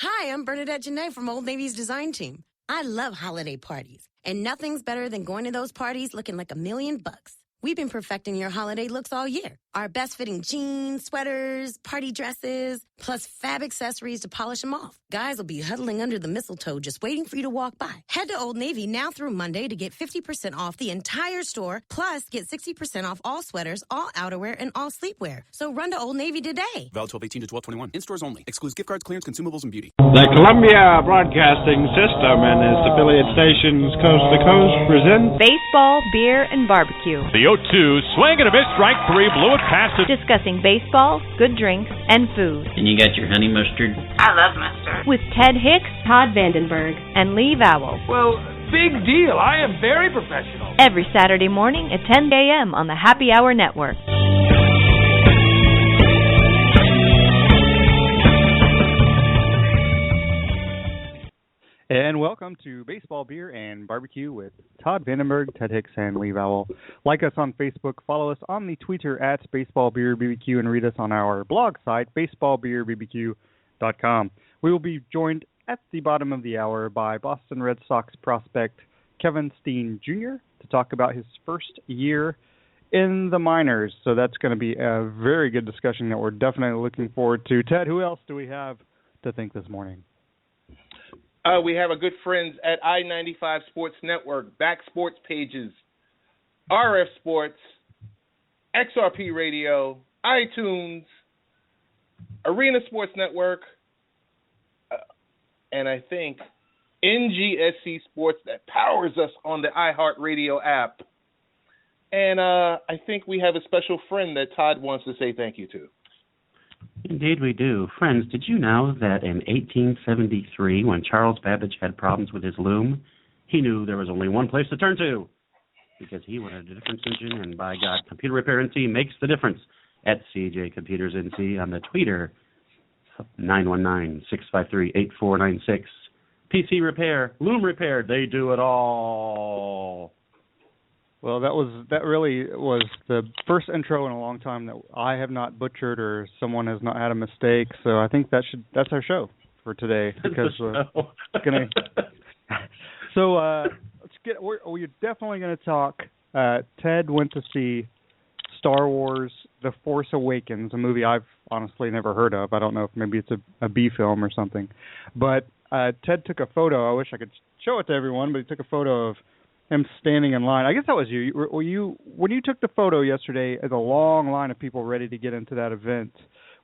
Hi, I'm Bernadette Janae from Old Navy's design team. I love holiday parties, and nothing's better than going to those parties looking like $1,000,000. We've been perfecting your holiday looks all year. Our best-fitting jeans, sweaters, party dresses, plus fab accessories to polish them off. Guys will be huddling under the mistletoe just waiting for you to walk by. Head to Old Navy now through Monday to get 50% off the entire store, plus get 60% off all sweaters, all outerwear, and all sleepwear. So run to Old Navy today. Valid 12/18 to 12/21. In stores only. Excludes gift cards, clearance, consumables, and beauty. The Columbia Broadcasting System and its affiliate stations coast to coast present Baseball, Beer, and Barbecue. The 0-2, swing and a miss, strike three, blew it past it. Discussing baseball, good drinks, and food. And you got your honey mustard? I love mustard. With Ted Hicks, Todd Vandenberg, and Lee Vowell. Well, big deal. I am very professional. Every Saturday morning at 10 a.m. on the Happy Hour Network. And welcome to Baseball, Beer, and Barbecue with Todd Vandenberg, Ted Hicks, and Lee Vowell. Like us on Facebook, follow us on the Twitter at Baseball, Beer, BBQ, and read us on our blog site, baseballbeerbbq.com. We will be joined at the bottom of the hour by Boston Red Sox prospect Kevin Steen Jr. to talk about his first year in the minors. So that's going to be a very good discussion that we're definitely looking forward to. Ted, who else do we have to think this morning? We have our good friends at I-95 Sports Network, Back Sports Pages, RF Sports, XRP Radio, iTunes, Arena Sports Network, and I think NGSC Sports that powers us on the iHeartRadio app. And I think we have a special friend that Todd wants to say thank you to. Indeed we do. Friends, did you know that in 1873, when Charles Babbage had problems with his loom, he knew there was only one place to turn to, because he wanted a difference engine, and by God, Computer Repair NC makes the difference at CJ Computers NC on the Twitter, 919-653-8496. PC repair, loom repair, they do it all. Well, that really was the first intro in a long time that I have not butchered or someone has not had a mistake. So I think that's our show for today, because we're gonna. So we're definitely going to talk. Ted went to see Star Wars: The Force Awakens, a movie I've honestly never heard of. I don't know if maybe it's a B film or something, but Ted took a photo. I wish I could show it to everyone, but he took a photo of him standing in line. I guess that was you. Were you when you took the photo yesterday? As a long line of people ready to get into that event.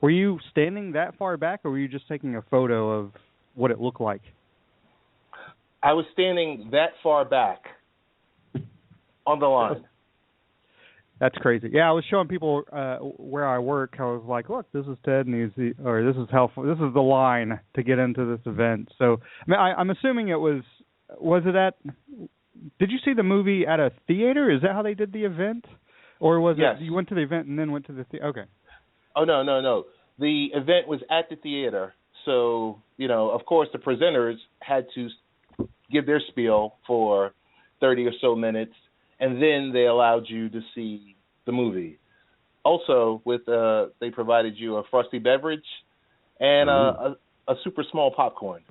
Were you standing that far back, or were you just taking a photo of what it looked like? I was standing that far back on the line. That's crazy. Yeah, I was showing people where I work. I was like, "Look, this is Ted, and this is the line to get into this event." So, I mean, I'm assuming it was it at? Did you see the movie at a theater? Is that how they did the event, or was yes. it you went to the event and then went to the theater? Okay. Oh no. The event was at the theater, so of course, the presenters had to give their spiel for 30 or so minutes, and then they allowed you to see the movie. Also, they provided you a frosty beverage and a super small popcorn.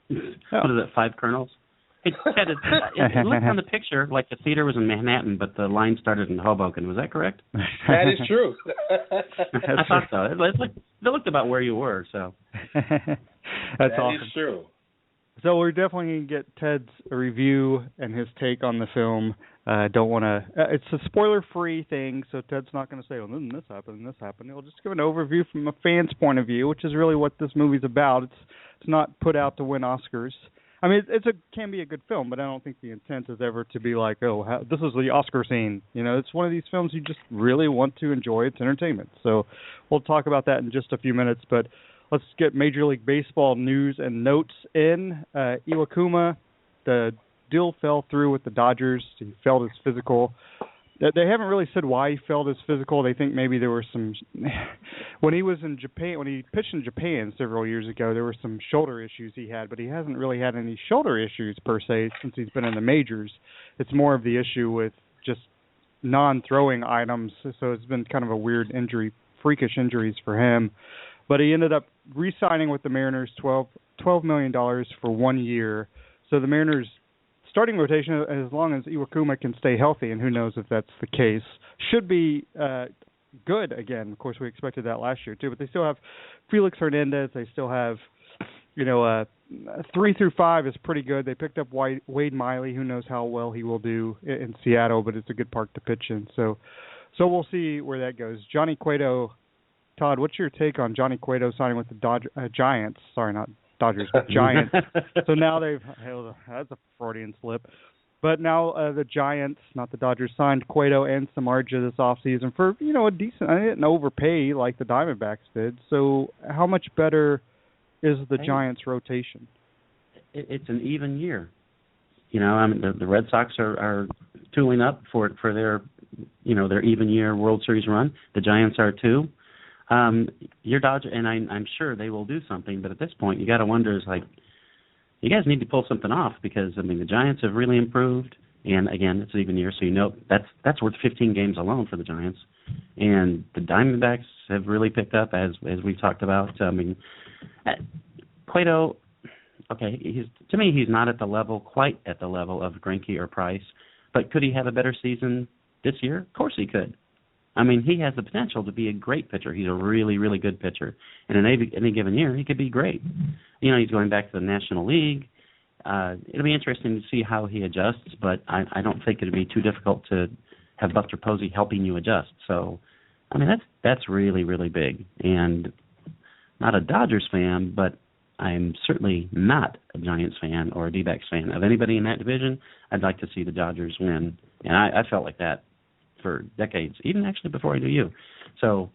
What is it, 5 kernels? Hey, Ted, it looked on the picture like the theater was in Manhattan, but the line started in Hoboken. Was that correct? That is true. I thought so. It looked about where you were. So That's awesome. That is true. So we're definitely going to get Ted's review and his take on the film. Don't want to. It's a spoiler-free thing, so Ted's not going to say, "Oh, then this happened and this happened." He'll just give an overview from a fan's point of view, which is really what this movie's about. It's not put out to win Oscars. I mean, can be a good film, but I don't think the intent is ever to be like, "Oh, this is the Oscar scene." It's one of these films you just really want to enjoy. It's entertainment. So we'll talk about that in just a few minutes, but let's get Major League Baseball news and notes in. Iwakuma, the deal fell through with the Dodgers. He failed his physical. They haven't really said why he failed his physical. They think maybe there were some when he was in Japan, when he pitched in Japan several years ago, there were some shoulder issues he had, but he hasn't really had any shoulder issues per se since he's been in the majors. It's more of the issue with just non-throwing items. So it's been kind of a weird injury, freakish injuries for him. but he ended up re-signing with the Mariners $12 million for 1 year. So the Mariners' starting rotation, as long as Iwakuma can stay healthy, and who knows if that's the case, should be good again. Of course, we expected that last year too, but they still have Felix Hernandez. They still have, 3 through 5 is pretty good. They picked up Wade Miley. Who knows how well he will do in Seattle, but it's a good park to pitch in. So we'll see where that goes. Johnny Cueto, Todd, what's your take on Johnny Cueto signing with the Giants? Sorry, not Dodgers, but Giants. So now that's a Freudian slip. But now the Giants, not the Dodgers, signed Cueto and Samardzija this offseason for, a decent, I didn't overpay like the Diamondbacks did. So how much better is the Giants' rotation? It's an even year. The Red Sox are tooling up for their, their even year World Series run. The Giants are too. Your Dodger, and I'm sure they will do something, but at this point, you got to wonder, you guys need to pull something off because, the Giants have really improved, and again, it's an even year, so that's worth 15 games alone for the Giants. And the Diamondbacks have really picked up, as we've talked about. Cueto, okay, to me, he's not quite at the level of Greinke or Price, but could he have a better season this year? Of course he could. He has the potential to be a great pitcher. He's a really, really good pitcher. And in any given year, he could be great. He's going back to the National League. It'll be interesting to see how he adjusts, but I don't think it'll be too difficult to have Buster Posey helping you adjust. So, that's really, really big. And not a Dodgers fan, but I'm certainly not a Giants fan or a D-backs fan. Of anybody in that division, I'd like to see the Dodgers win. And I felt like that for decades, even actually before I knew you. So,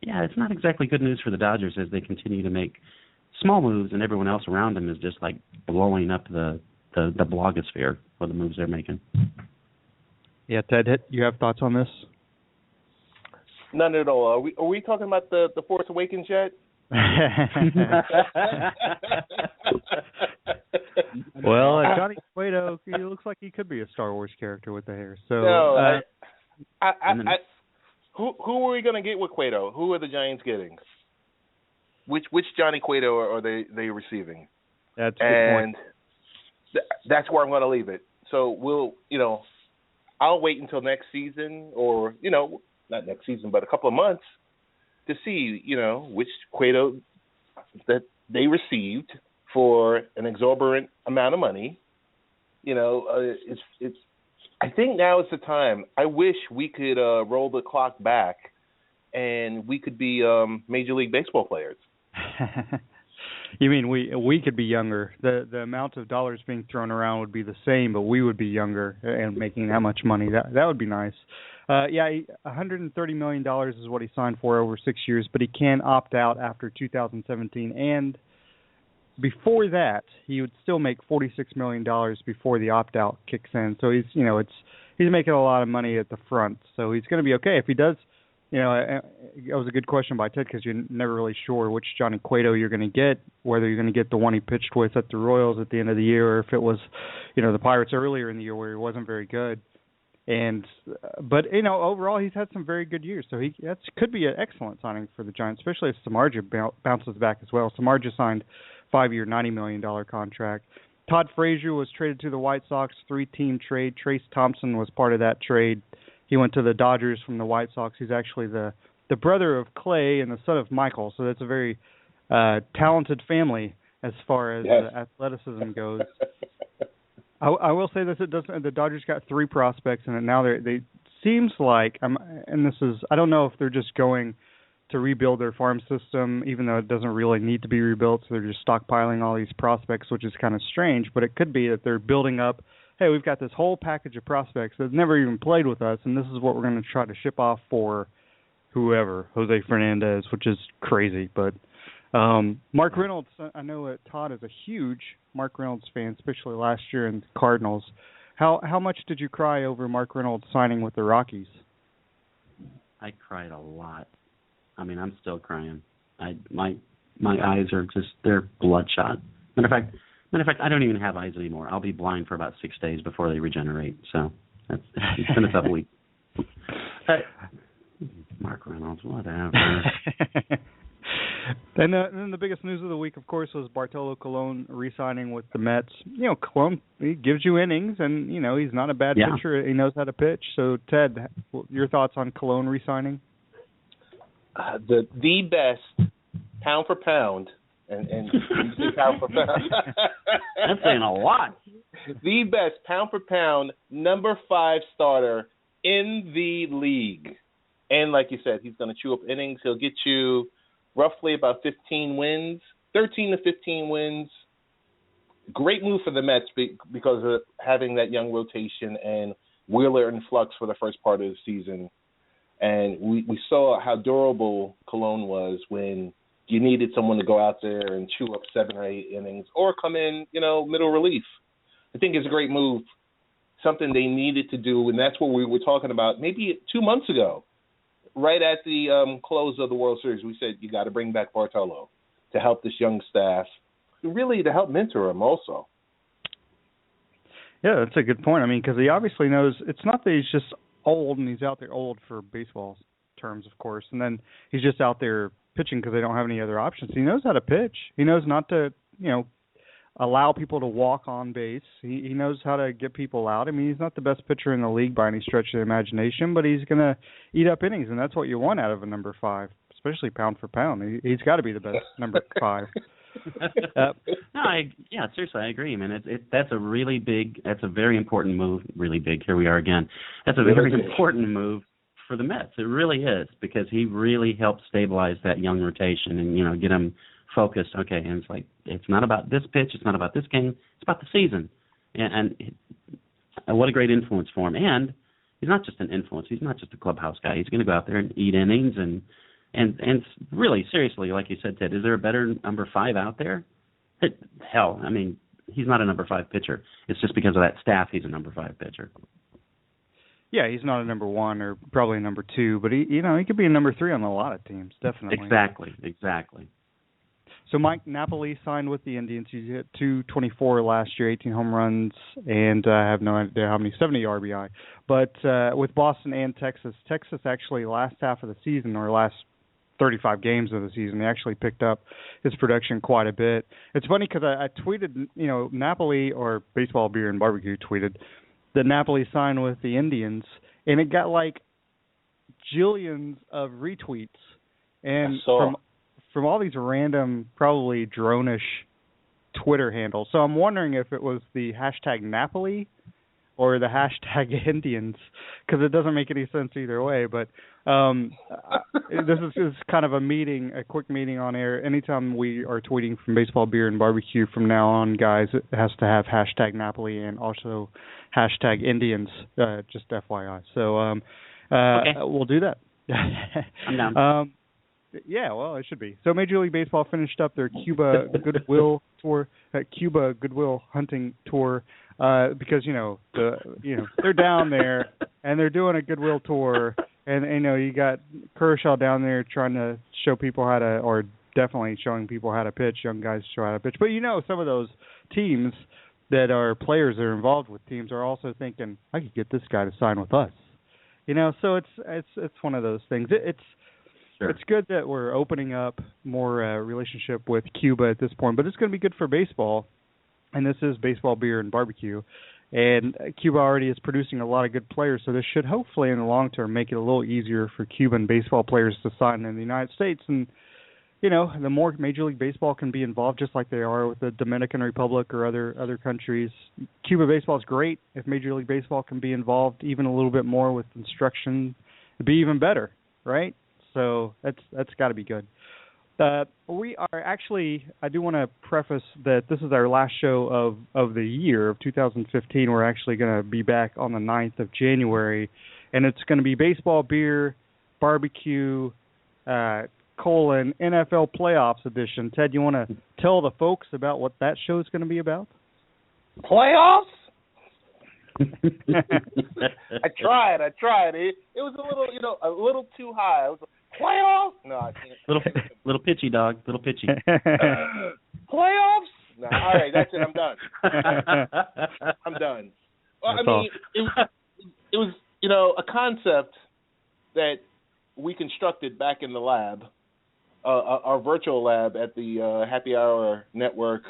yeah, it's not exactly good news for the Dodgers as they continue to make small moves, and everyone else around them is just like blowing up the blogosphere for the moves they're making. Yeah, Ted, you have thoughts on this? None at all. Are we talking about the Force Awakens yet? Well, Johnny Cueto, he looks like he could be a Star Wars character with the hair. So, no, who are we going to get with Cueto? Who are the Giants getting? Which Johnny Cueto are they receiving? That's a good point. That's where I'm going to leave it. So I'll wait until next season, or not next season, but a couple of months, to see which Cueto that they received for an exorbitant amount of money. It's. I think now is the time. I wish we could roll the clock back, and we could be Major League Baseball players. You mean we could be younger? The amount of dollars being thrown around would be the same, but we would be younger and making that much money. That would be nice. $130 million is what he signed for over 6 years, but he can opt out after 2017, and before that, he would still make $46 million before the opt-out kicks in. So he's making a lot of money at the front. So he's going to be okay if he does. That was a good question by Ted because you're never really sure which Johnny Cueto you're going to get, whether you're going to get the one he pitched with at the Royals at the end of the year, or if it was, the Pirates earlier in the year where he wasn't very good. But overall he's had some very good years. So that could be an excellent signing for the Giants, especially if Samardzija bounces back as well. Samardzija signed 5-year, $90 million contract. Todd Frazier was traded to the White Sox, 3-team trade. Trace Thompson was part of that trade. He went to the Dodgers from the White Sox. He's actually the brother of Clay and the son of Michael, so that's a very talented family as far as athleticism goes. I will say this: the Dodgers got 3 prospects, and now they seems like, and this is, I don't know if they're just going to rebuild their farm system, even though it doesn't really need to be rebuilt, so they're just stockpiling all these prospects, which is kind of strange, but it could be that they're building up, hey, we've got this whole package of prospects that have never even played with us, and this is what we're going to try to ship off for whoever, Jose Fernandez, which is crazy. But Mark Reynolds, I know that Todd is a huge Mark Reynolds fan, especially last year in the Cardinals. How much did you cry over Mark Reynolds signing with the Rockies? I cried a lot. I'm still crying. My eyes are they're bloodshot. Matter of fact, I don't even have eyes anymore. I'll be blind for about 6 days before they regenerate. So it's been a tough week. Mark Reynolds, whatever. Then the biggest news of the week, of course, was Bartolo Colon re-signing with the Mets. Colon, he gives you innings, and he's not a bad pitcher. He knows how to pitch. So, Ted, your thoughts on Colon re-signing? The best pound for pound, and you say pound for pound. That's saying a lot. The best pound for pound number 5 starter in the league. And like you said, he's going to chew up innings. He'll get you roughly about 15 wins, 13 to 15 wins. Great move for the Mets because of having that young rotation and Wheeler in flux for the first part of the season. And we saw how durable Colon was when you needed someone to go out there and chew up 7 or 8 innings or come in, middle relief. I think it's a great move, something they needed to do, and that's what we were talking about maybe 2 months ago. Right at the close of the World Series, we said you got to bring back Bartolo to help this young staff, really to help mentor him also. Yeah, that's a good point. I mean, because he obviously knows it's not that he's just old and he's out there old for baseball terms, of course, and then he's just out there pitching because they don't have any other options. He knows how to pitch. He knows not to, allow people to walk on base. He knows how to get people out. I mean, he's not the best pitcher in the league by any stretch of the imagination, but he's going to eat up innings, and that's what you want out of a number 5, especially pound for pound. He's got to be the best number 5. Seriously, I agree, man. That's a really big, that's a very important move. Really big. Here we are again. That's a very important move for the Mets. It really is, because he really helped stabilize that young rotation and get them focused. Okay, and it's like it's not about this pitch, it's not about this game, it's about the season. And what a great influence for him. And he's not just an influence. He's not just a clubhouse guy. He's going to go out there and eat innings and really, seriously, like you said, Ted, is there a better number 5 out there? Hell, I mean, he's not a number 5 pitcher. It's just because of that staff he's a number 5 pitcher. Yeah, he's not a number 1 or probably a number 2, but he could be a number 3 on a lot of teams, definitely. Exactly. So Mike Napoli signed with the Indians. He hit .224 last year, 18 home runs, and I have no idea how many, 70 RBI. But with Boston and Texas actually last half of the season, or last 35 games of the season, they actually picked up his production quite a bit. It's funny because I tweeted, Napoli, or Baseball, Beer, and Barbecue tweeted that Napoli signed with the Indians, and it got like jillions of retweets. And from all these random, probably drone-ish Twitter handles. So I'm wondering if it was the hashtag Napoli or the hashtag Indians, because it doesn't make any sense either way. But this is kind of a quick meeting on air. Anytime we are tweeting from Baseball, Beer, and Barbecue from now on, guys, it has to have hashtag Napoli and also hashtag Indians, just FYI. So okay. We'll do that. I'm down. Yeah, well, it should be. So Major League Baseball finished up their Cuba Goodwill tour, Cuba Goodwill Hunting tour, because they're down there and they're doing a Goodwill tour, and you got Kershaw down there trying to show people how to, or definitely showing people how to pitch, young guys show how to pitch. But some of those teams that are players that are involved with teams are also thinking, I could get this guy to sign with us. So it's one of those things. It's good that we're opening up more relationship with Cuba at this point, but it's going to be good for baseball, and this is Baseball, Beer, and Barbecue. And Cuba already is producing a lot of good players, so this should hopefully in the long term make it a little easier for Cuban baseball players to sign in the United States. And, the more Major League Baseball can be involved, just like they are with the Dominican Republic or other countries. Cuba baseball is great. If Major League Baseball can be involved even a little bit more with instruction, it'd be even better, right? So that's got to be good. We are actually, I do want to preface that this is our last show of the year of 2015. We're actually going to be back on the 9th of January, and it's going to be Baseball, Beer, Barbecue, NFL Playoffs edition. Ted, you want to tell the folks about what that show is going to be about? Playoffs? I tried. It was a little too high. I was like, playoffs? No, I can't. Little pitchy, dog. Little pitchy. Playoffs? No. All right, that's it. I'm done. I'm done. Well, it was a concept that we constructed back in the lab, our virtual lab at the Happy Hour Network